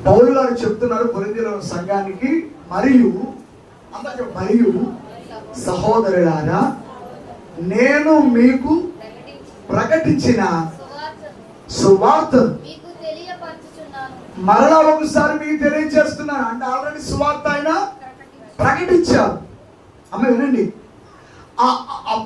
పౌలు గారు చెప్తున్నారు కొరింథీయుల సంఘానికి, మరియు సహోదరులారా, నేను మీకు ప్రకటించిన సువార్తను మరలా ఒకసారి మీకు తెలియజేస్తున్నాను. అంటే ఆల్రెడీ సువార్త ఆయన ప్రకటించారు. అమ్మ వినండి, ఆ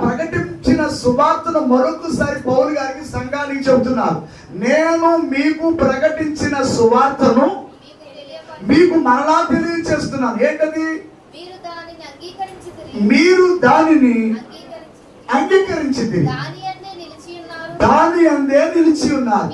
ప్రకటించిన సువార్తను మరొకసారి పౌలు గారికి సంఘానికి చెబుతున్నారు. నేను మీకు ప్రకటించిన సువార్తను మీకు మరలా తెలియజేస్తున్నాను. ఏంటది? మీరు దానిని అంగీకరించింది, దాని అందే నిలిచి ఉన్నారు.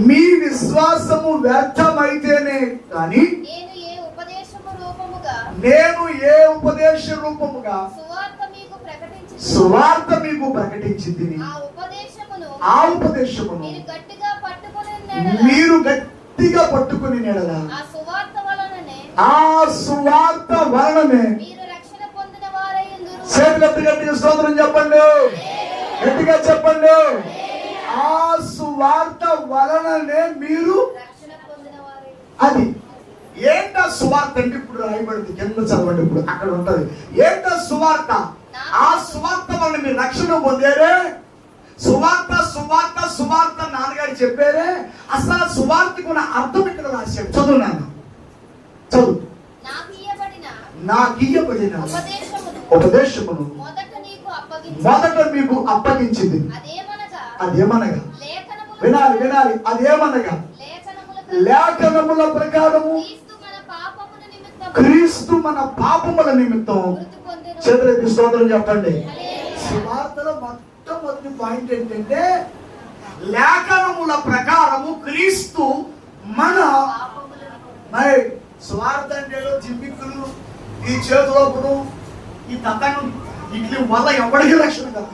మీ విశ్వాసము వ్యర్థమైతేనే కానీ నేను ఏ ఉపదేశ రూపముగా సువార్త మీకు ప్రకటించింది, ఆ ఉపదేశమును మీరు గట్టిగా పట్టుకుని నెడల ఆ సువార్త వలననే చేతులెత్తి గట్టిగా స్తోత్రం చెప్పండి, గట్టిగా చెప్పండి. ఆ సువార్త వలననే మీరు అది ఏంటా సువార్త అంటే ఇప్పుడు రాయబడింది, కింద చదవండి, ఇప్పుడు అక్కడ ఉంటది. ఏంటా సువార్త? ఆ సువార్త వల్ల మీరు రక్షణ పొందారే. సువార్త సువార్త సువార్త నాన్నగారు చెప్పారే. అసలు సువార్తకు ఉన్న అర్థం ఇక్కడ రాశాడు. చదువు నాన్న, చదువు. నాకు ఇయ్యబడిన ఉపదేశమును మొదట మీకు అప్పగించింది. అదేమనగా, వినాలి వినాలి, అదేమనగా లేఖనముల ప్రకారము క్రీస్తు మన పాపముల నిమిత్తం చేతులెత్తి స్తోత్రం చెప్పండి. సువార్తలో మొట్టమొదటి పాయింట్ ఏంటంటే లేఖనముల ప్రకారము క్రీస్తు మన సువార్త అంటే జిమ్మిక్కులు, ఈ చేతులోపును, ఈ తతంగం, వీటి వల్ల ఎవరికి రక్షణ కదా.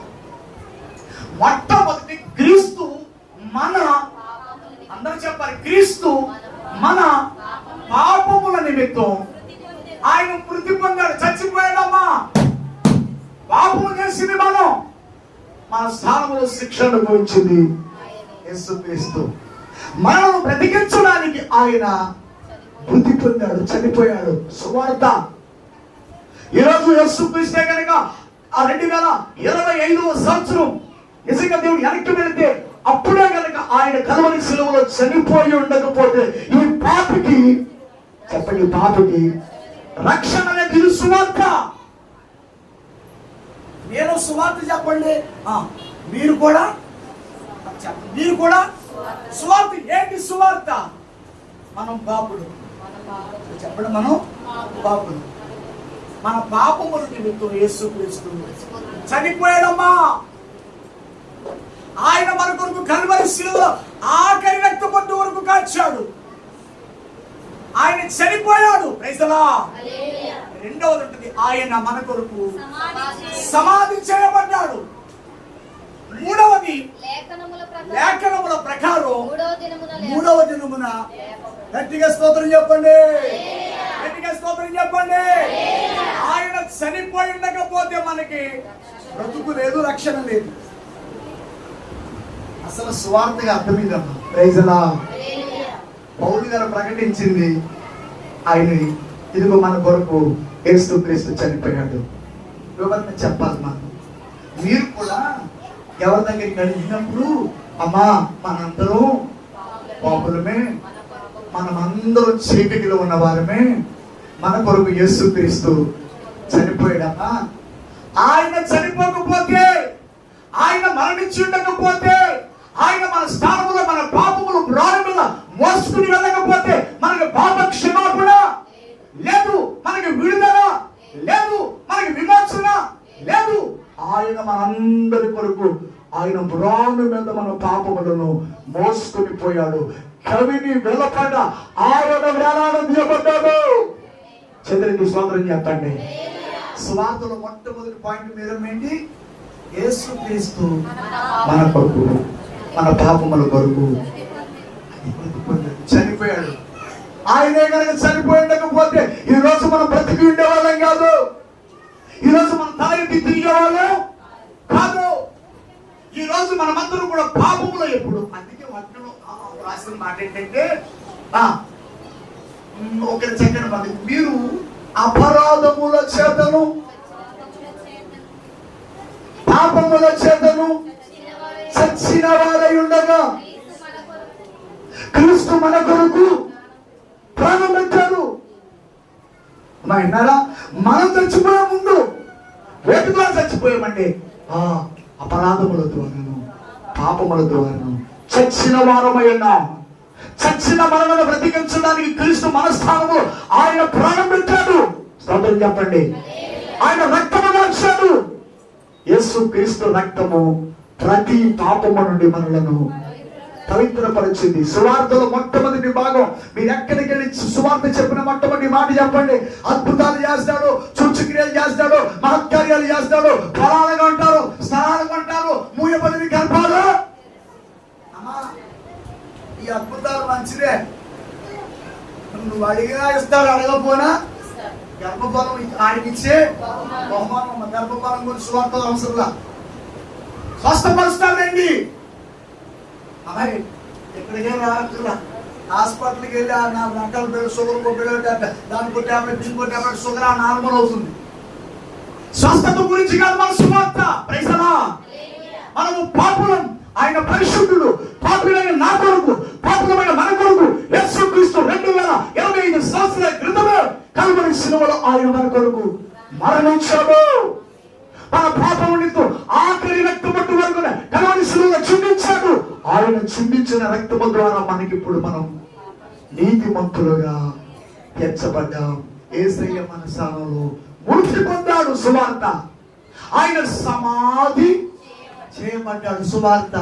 మొట్టమొదటి క్రీస్తు మన, అందరూ చెప్పాలి, క్రీస్తు మన పాపముల నిమిత్తం ఆయన మృతి పొందాడు, చచ్చిపోయాడమ్మా. పాపము చేసింది మనం, మన స్థానంలో శిక్ష అనుభవించింది యేసుక్రీస్తు. మనల్ని బ్రతికించడానికి ఆయన మృతి పొందాడు, చనిపోయాడు. సువార్త ఈరోజు యేసుక్రీస్తే కనుక ఆ 2025వ సంవత్సరం నిజంగా దేవుడు వెనక్కి వెళితే అప్పుడే కనుక ఆయన కల్వరి శిలువలో చనిపోయి ఉండకపోతే ఈ పాపికి, చెప్పండి, పాపికి రక్షణ అనేది సువార్త. నేను సువార్త చెప్పండి, మీరు కూడా సువార్త. ఏంటి సువార్త? మనం పాపుడు, చెప్పండి, మనం పాపుడు. మన పాపముల నిమిత్తం యేసుక్రీస్తు చనిపోయాడమ్మా. ఆయన మన కొరకు కల్వరి శిలువలో ఆఖరి రక్తబొట్టు వరకు కాల్చాడు. ఆయన చనిపోయాడు. Praise the lord. రెండవది ఉంటుంది, ఆయన మన కొరకు సమాధి చేయబడ్డాడు. మూడవది లేఖనముల ప్రకారం మూడవ దినమున, గట్టిగా స్తోత్రం చెప్పండి, గట్టిగా స్తోత్రం చెప్పండి. ఆయన చనిపోయి ఉండకపోతే మనకి బ్రతుకు లేదు, రక్షణ లేదు. అసలు సువార్తగా అర్థమైందమ్మా. Praise the lord. పౌలు గారు ప్రకటించింది ఆయన, ఇదిగో మన కొరకు యేసుక్రీస్తు చనిపోయాడు. వివరణ చెప్పాలి. మీరు కూడా ఎవరి దగ్గరికి అడిగినప్పుడు, అమ్మా మనందరం పాపులమే, మనమందరం చీకటిలో ఉన్న వారమే, మన కొరకు యేసుక్రీస్తు చనిపోయాడమ్మా. ఆయన చనిపోకపోతే, ఆయన మరణించి ఉండకపోతే, ఆయన మన స్థానంలో మన పాపములు రాని మీద మోసుకుని వెళ్ళకపోతే మనకి పాప క్షమాపణ లేదు, మనకి విడుదల లేదు, మనకి విమోచన లేదు. ఆయన మనందరి కొరకు ఆయన బ్రాను మీద మన పాపములను మోసుకుని పోయాడు. కవిని వెలపడ ఆయన వేలాడ తీయబడ్డాడు. చంద్రుని స్తోత్రం చెప్పండి. సువార్తలో మొట్టమొదటి పాయింట్ మీరేంటి? యేసుక్రీస్తు మన కొరకు, మన పాపముల కొరకు చనిపోయాడు. ఆయనే కనుక చనిపోయి ఉండకపోతే ఈ రోజు మనం బ్రతికి ఉండేవాళ్ళం కాదు. ఈ రోజు మనం తలెత్తి తిరిగేవాళ్ళం కాదు. ఈ రోజు మనమందరం కూడా పాపములో, ఎప్పుడు అందుకే వాక్యంలో రాసిన మాట ఏంటంటే ఒకరి చక్కని మాట, మీరు అపరాధముల చేతను పాపముల చేతను చచ్చిన వారై ఉండగా క్రీస్తు మన కొరకు ప్రాణం పెట్టారు. విన్నారా? మనం చచ్చిపోయే ముందు వేటి ద్వారా చచ్చిపోయామండి? అపరాధముల ద్వారాను పాపముల ద్వారాను చచ్చిన వారమై ఉన్నాం. చచ్చిన మనలను బ్రతికించడానికి క్రీస్తు మన స్థానంలో ఆయన ప్రాణం పెట్టాడు. స్తోత్రం చెప్పండి. ఆయన రక్తము మార్చాడు. యేసు క్రీస్తు రక్తము ప్రతి పాపము నుండి మనలను పవిత్రపరిచింది. సువార్తలో మొట్టమొదటి భాగం, మీరు ఎక్కడికి వెళ్ళి సువార్త చెప్పిన మొట్టమొదటి మాట చెప్పండి. అద్భుతాలు చేస్తాడు, సూచక్రియలు చేస్తాడు, మహత్కార్యాలు చేస్తాడు, ఫలాలుగా ఉంటారు, స్థలాలుగా ఉంటారు, మూయబడిన గర్భాలు. ఈ అద్భుతాలు మంచిదే, నువ్వు అడిగినా ఇస్తాడు, అడగపోయినా గర్భఫలం ఆయనకి ఇచ్చే బహుమానం. గర్భఫలం గురించి సువార్తలు అవసరంలా. స్వస్థపరుస్తాడండి. ఎక్కడికే రాకుండా హాస్పిటల్కి వెళ్ళి ఆ 4 గంటలు పెళ్ళి షుగర్ కొట్టాడు, దానికి టాబ్లెట్ దీనికి టాబ్లెట్ షుగర్ ఆ నార్మల్ అవుతుంది. స్వస్థత గురించి కాదు మన సువార్త. Praise the lord. మనము పాపులం, ఆయన పరిశుద్ధుడు. పాపులైన నా కొరకు, పాపులమైన మన కొరకు యేసుక్రీస్తు 2025 సంవత్సరాల క్రితమే కల్వరి శిలువలో ఆయన మన కొరకు మరణించాడు. మన పాపం నిమిత్తం ఆఖరి రక్తబొట్టు వరకు కల్వరి శిలువలో చిందించాడు. ఆయన చిందించిన రక్తము ద్వారా మనకి ఇప్పుడు మనం నీతిమంతులుగా తీర్చబడ్డాం. యేసయ్య మన స్థానంలో మృతి పొందాడు. సువార్త. ఆయన సమాధి చేయబడ్డాడు. సువార్త.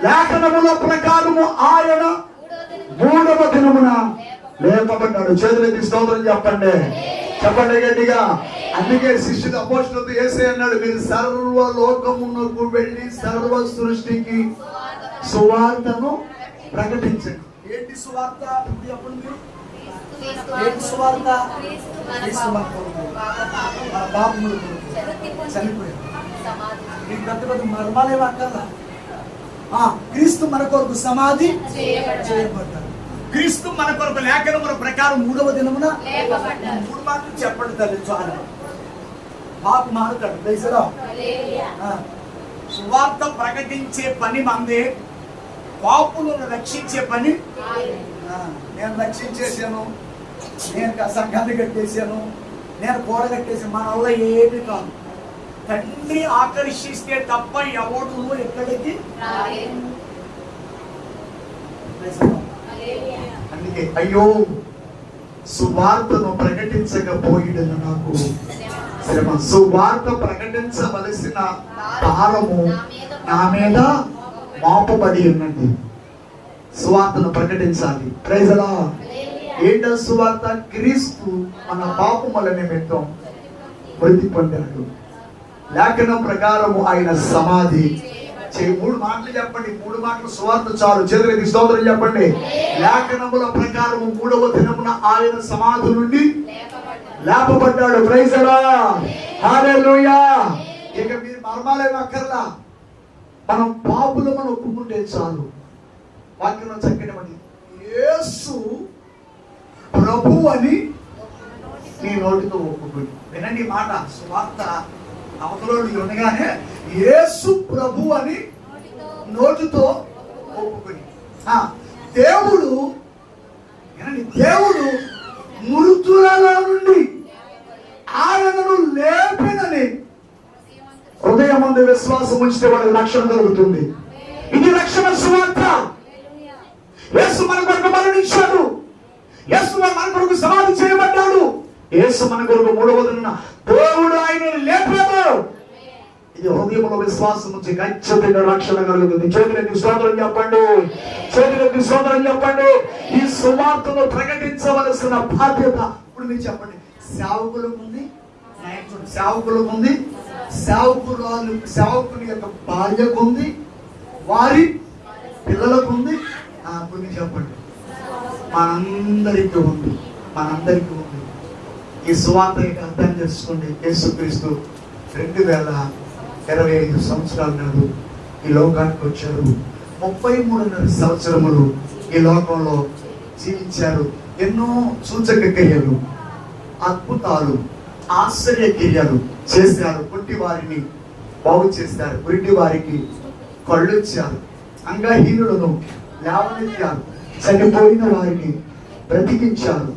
లేఖనముల ప్రకారము ఆయన 3వ దినమున లేపబడ్డాడు. చేతులెత్తి స్తోత్రం చెప్పండి. చెప్పండి గట్టిగా. అందుకే శిష్యుడు అపోస్తలుడు యేసయ్య అన్నాడు, మీరు సర్వ లోకమునకు వెళ్ళి సర్వ సృష్టికి సువార్తను ప్రకటించండి. ఏంటి సువార్త? ఏంటి సువార్త? మన పాపములు చనిపోయాడు. నీకు పెద్ద పెద్ద మర్మాలేం అక్కర్లా. క్రీస్తు మన కొరకు సమాధి చేయబడ్డాడు. క్రీస్తు మన కొరకు లేఖనముల ప్రకారం 3వ దినమున 3 మాటలు చెప్పండి తల్లి చాలు. పాపం మారుతాడు. సువార్త ప్రకటించే పని మందే, పాపులను రక్షించే పని. నేను రక్షించేసాను, నేను సంఘాన్ని కట్టేశాను, నేను కూడ కట్టేసాను, మన వల్ల ఏమి కాదు. తండ్రి ఆకర్షిస్తే తప్ప ఎవడు ఎక్కడికి. అందుకే అయ్యో సువార్తను ప్రకటించకపోయిన నాకు శ్రమ. సువార్త ప్రకటించవలసిన భారము నా మీద మోపబడి ఉన్నది. సువార్తను ప్రకటించాలి. Praise the lord. ఏంటో సువార్త? క్రీస్తు మన పాపముల నిమిత్తం మృతి పొందాడు. లేఖనం ప్రకారము ఆయన సమాధి 3 మాటలు చెప్పండి. 3 మాటలు సువార్త చాలు. చేతులెత్తి స్తోత్రం చెప్పండి. లేఖనముల ప్రకారము 3వ దినమున ఆయన సమాధి నుండి లేపబడ్డాడు. Praise the lord. హల్లెలూయా. ఇక మీరు మర్మాలేం అక్కర్లా. మనం పాపులమని ఒప్పుకుంటే చాలు. వాక్యంలో చక్కటి యేసు ప్రభు అని నీ నోటితో ఒప్పుకొని. వినండి మాట. సువార్త అవతలోడు ఉండగానే యేసు ప్రభు అని నోటితో ఒప్పుకొని. దేవుడు మృతులలో నుండి ఆయనను లేపినని హృదయమందు విశ్వాసం ఉంచితే వాడికి రక్షణ కలుగుతుంది. ఇది రక్షణ సువార్త. యేసు మన కొరకు మరణించాడు. యేసు మన కొరకు సమాధి చేయబడ్డాడు. యేసు మన కొరకు 3వ దినాన దేవుడు ఆయనను లేపాడు. ఇది హృదయంలో విశ్వాసం ఉంచి ఖచ్చితంగా రక్షణ కలుగుతుంది. చేతులెత్తి స్తోత్రం చెప్పండి. చేతులెత్తి స్తోత్రం చెప్పండి. ఈ సువార్తను ప్రకటించవలసిన బాధ్యత ఇప్పుడు మీరు చెప్పండి. సేవకులకు ఉంది, సేవకులకు ఉంది, సేవకుని యొక్క భార్యకు ఉంది, వారి పిల్లలకు ఉంది. ఇప్పుడు మీరు చెప్పండి. మనందరికీ ఉంది. మనందరికీ ఉంది. ఈ సువార్త అర్థం చేసుకోండి. యేసుక్రీస్తు 2025 సంవత్సరాల నాడు ఈ లోకానికి వచ్చారు. 33 సంవత్సరములు ఈ లోకంలో జీవించారు. ఎన్నో సూచక క్రియలు, అద్భుతాలు, ఆశ్చర్య క్రియలు చేశారు. పుట్టి వారిని బాగు చేశారు, పురిటి వారికి కళ్ళు ఇచ్చారు, అంగహీనులను లేవనెత్తారు, చనిపోయిన వారిని బ్రతికించారు.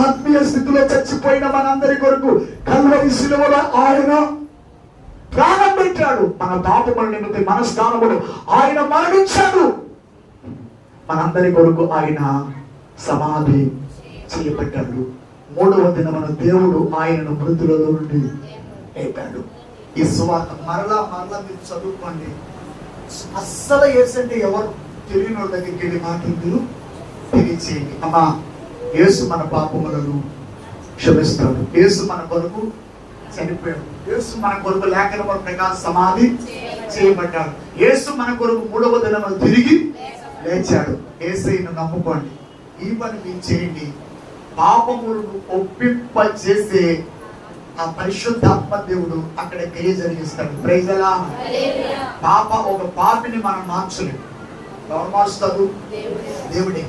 ఆత్మీయ స్థితిలో చచ్చిపోయిన మనందరి కొరకు కల్వరి శిలువలో ఆయన ప్రాణం పెట్టాడు. మన పాపముల నిమిత్తం మన స్థానములో ఆయన మరణించాడు. మనందరి కొరకు ఆయన సమాధి చేయబడ్డాడు. 3వ దినమున దేవుడు ఆయనను మృతులలో నుండి లేపాడు. ఈ సువార్త మరలా మీరు చదువుకోండి. అస్సలు యేసంటే ఎవరు తెలియని వాళ్ళ దగ్గరికి వెళ్ళి మాటలు మీరు తెలియచేయండి. అమ్మా, యేసు మన పాపములను క్షమిస్తాడు. యేసు మన కొరకు చనిపోయాడు. యేసు మన కొరకు లేఖనముల ప్రకారం సమాధి చేయబడ్డాడు. యేసు మన కొరకు 3వ దినమున తిరిగి లేచాడు. యేసయ్యను నమ్ముకోండి. ఈ పని మీరు చేయండి. పాపములను ఒప్పింప చేసే ఆ పరిశుద్ధాత్మ దేవుడు అక్కడ క్రియ జరిగిస్తాడు. Praise the lord. ఒక పాపిని మనం మార్చలేము. ఎవరు మారుస్తాడు? దేవుడే.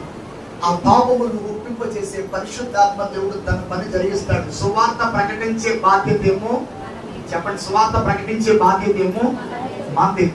ఆ పాపములను ఒప్పింప చేసే పరిశుద్ధాత్మ దేవుడు తన పని జరిగిస్తాడు. సువార్త ప్రకటించే బాధ్యత ఏమో చెప్పండి. సువార్త ప్రకటించే బాధ్యత ఏమో మాది.